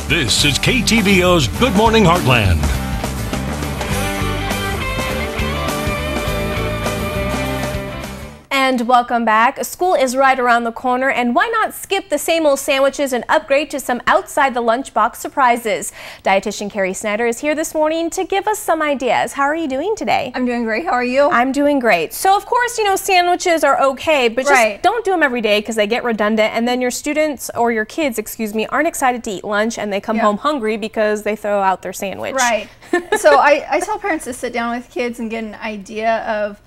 This is KTVO's Good Morning Heartland. And welcome back. School is right around the corner, and why not skip the same old sandwiches and upgrade to some outside the lunchbox surprises? Dietitian Carrie Snyder is here this morning to give us some ideas. How are you doing today? I'm doing great. How are you? I'm doing great. So of course, you know, sandwiches are okay, but just don't do them every day because they get redundant, and then your students or your kids, excuse me, aren't excited to eat lunch and they come home hungry because they throw out their sandwich. Right. So I tell parents to sit down with kids and get an idea of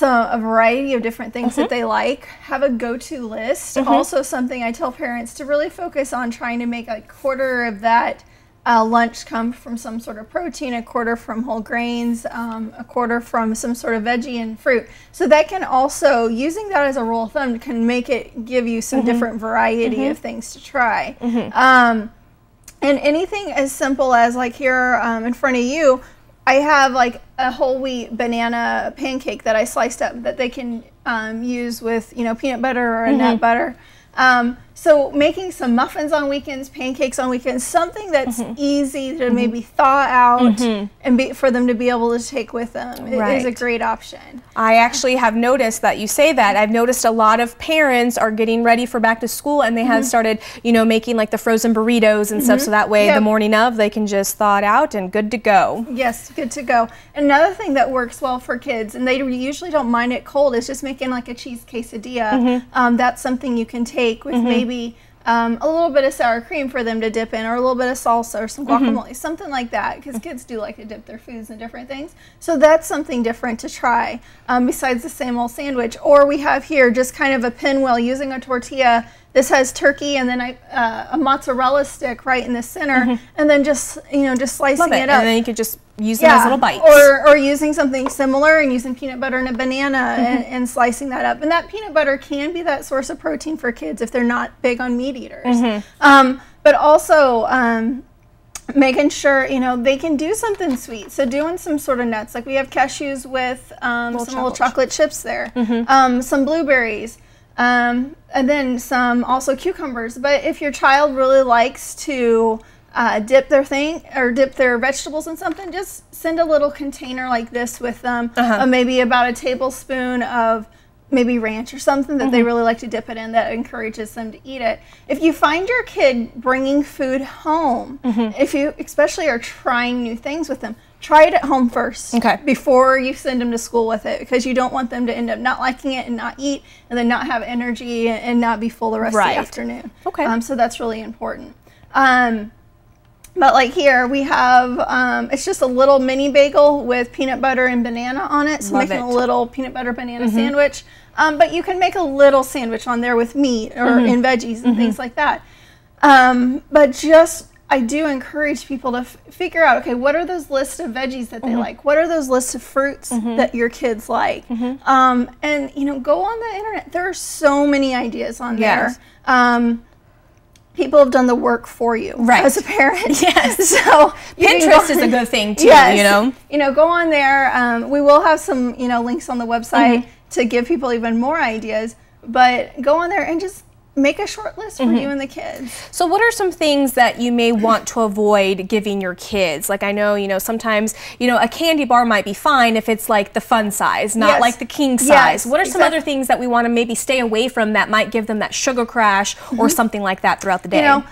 a variety of different things that they like. Have a go-to list. Also something I tell parents to really focus on trying to make a quarter of that lunch come from some sort of protein, a quarter from whole grains, a quarter from some sort of veggie and fruit. So that can also, using that as a rule of thumb, can make it give you some different variety of things to try. And anything as simple as like here in front of you, I have like a whole wheat banana pancake that I sliced up that they can use with, you know, peanut butter or a nut butter. So making some muffins on weekends, pancakes on weekends, something that's easy to maybe thaw out and for them to be able to take with them is a great option. I actually have noticed that you say that. I've noticed a lot of parents are getting ready for back to school, and they have started, you know, making like the frozen burritos and stuff, so that way the morning of they can just thaw it out and good to go. Yes, good to go. Another thing that works well for kids, and they usually don't mind it cold, is just making like a cheese quesadilla. That's something you can take with maybe a little bit of sour cream for them to dip in, or a little bit of salsa or some guacamole, something like that, because kids do like to dip their foods in different things. So that's something different to try besides the same old sandwich. Or we have here just kind of a pinwheel using a tortilla. This has turkey and then a mozzarella stick right in the center, and then just, you know, just slicing it up. And then you could just use them as little bites. Or using something similar and using peanut butter and a banana and slicing that up. And that peanut butter can be that source of protein for kids if they're not big on meat eaters. But also making sure, you know, they can do something sweet. So doing some sort of nuts, like we have cashews with some little chocolate chips there, some blueberries. And then some also cucumbers. But if your child really likes to dip their vegetables in something, just send a little container like this with them, maybe about a tablespoon of maybe ranch or something that they really like to dip it in, that encourages them to eat it. If you find your kid bringing food home, if you especially are trying new things with them, try it at home first before you send them to school with it, because you don't want them to end up not liking it and not eat, and then not have energy and not be full the rest of the afternoon. So that's really important. But like here we have, it's just a little mini bagel with peanut butter and banana on it. So making a little peanut butter banana sandwich. But you can make a little sandwich on there with meat or in veggies and things like that. But just, I do encourage people to figure out, okay, what are those lists of veggies that they like? What are those lists of fruits that your kids like? And, you know, go on the internet. There are so many ideas on there. People have done the work for you as a parent. So Pinterest is a good thing too, you know? You know, go on there. We will have some, you know, links on the website to give people even more ideas, but go on there and just make a short list for you and the kids. So what are some things that you may want to avoid giving your kids? Like I know, you know, sometimes, you know, a candy bar might be fine if it's like the fun size, not like the king size. What are some other things that we want to maybe stay away from that might give them that sugar crash or something like that throughout the day? You know,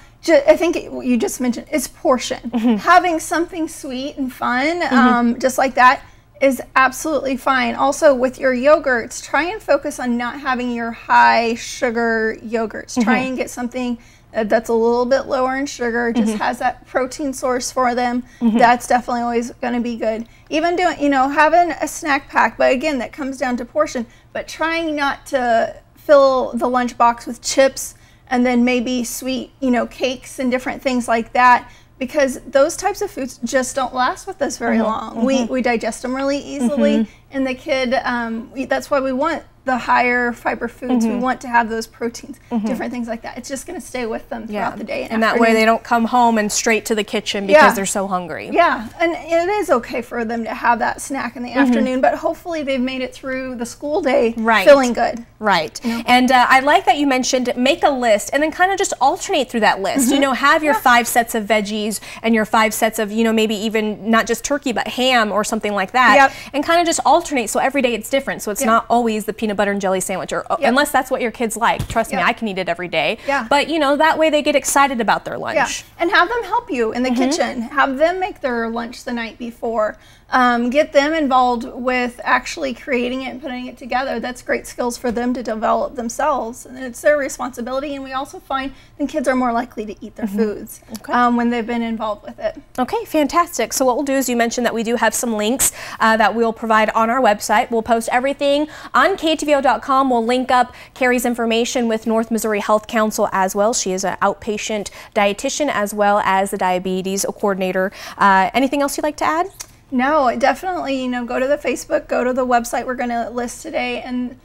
I think you just mentioned it's portion. Having something sweet and fun, just like that, is absolutely fine. Also with your yogurts, try and focus on not having your high sugar yogurts. Try and get something that's a little bit lower in sugar, just has that protein source for them. That's definitely always going to be good. Even doing, you know, having a snack pack, but again, that comes down to portion, but trying not to fill the lunchbox with chips and then maybe sweet, you know, cakes and different things like that, because those types of foods just don't last with us very long. We digest them really easily, and the kid, that's why we want the higher fiber foods. We want to have those proteins, different things like that. It's just going to stay with them throughout the day. And that way they don't come home and straight to the kitchen because they're so hungry. Yeah, and it is okay for them to have that snack in the afternoon, but hopefully they've made it through the school day feeling good. Right. You know? And I like that you mentioned make a list and then kind of just alternate through that list. You know, have your 5 sets of veggies and your 5 sets of, you know, maybe even not just turkey, but ham or something like that. And kind of just alternate so every day it's different. So it's not always the peanut butter and jelly sandwich, or unless that's what your kids like. Trust me, I can eat it every day. But you know, that way they get excited about their lunch. And have them help you in the kitchen. Have them make their lunch the night before. Get them involved with actually creating it and putting it together. That's great skills for them to develop themselves, and it's their responsibility. And we also find that kids are more likely to eat their foods when they've been involved with it. Okay, fantastic. So what we'll do is, you mentioned that we do have some links that we'll provide on our website. We'll post everything on KTVO.com. We'll link up Carrie's information with North Missouri Health Council as well. She is an outpatient dietitian as well as the diabetes coordinator. Anything else you'd like to add? No, definitely, you know, go to the Facebook, go to the website we're going to list today. And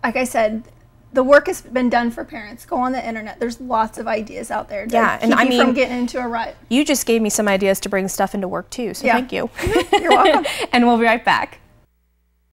like I said, the work has been done for parents. Go on the internet. There's lots of ideas out there to keep you from getting into a rut. You just gave me some ideas to bring stuff into work too, so thank you. You're welcome. And we'll be right back.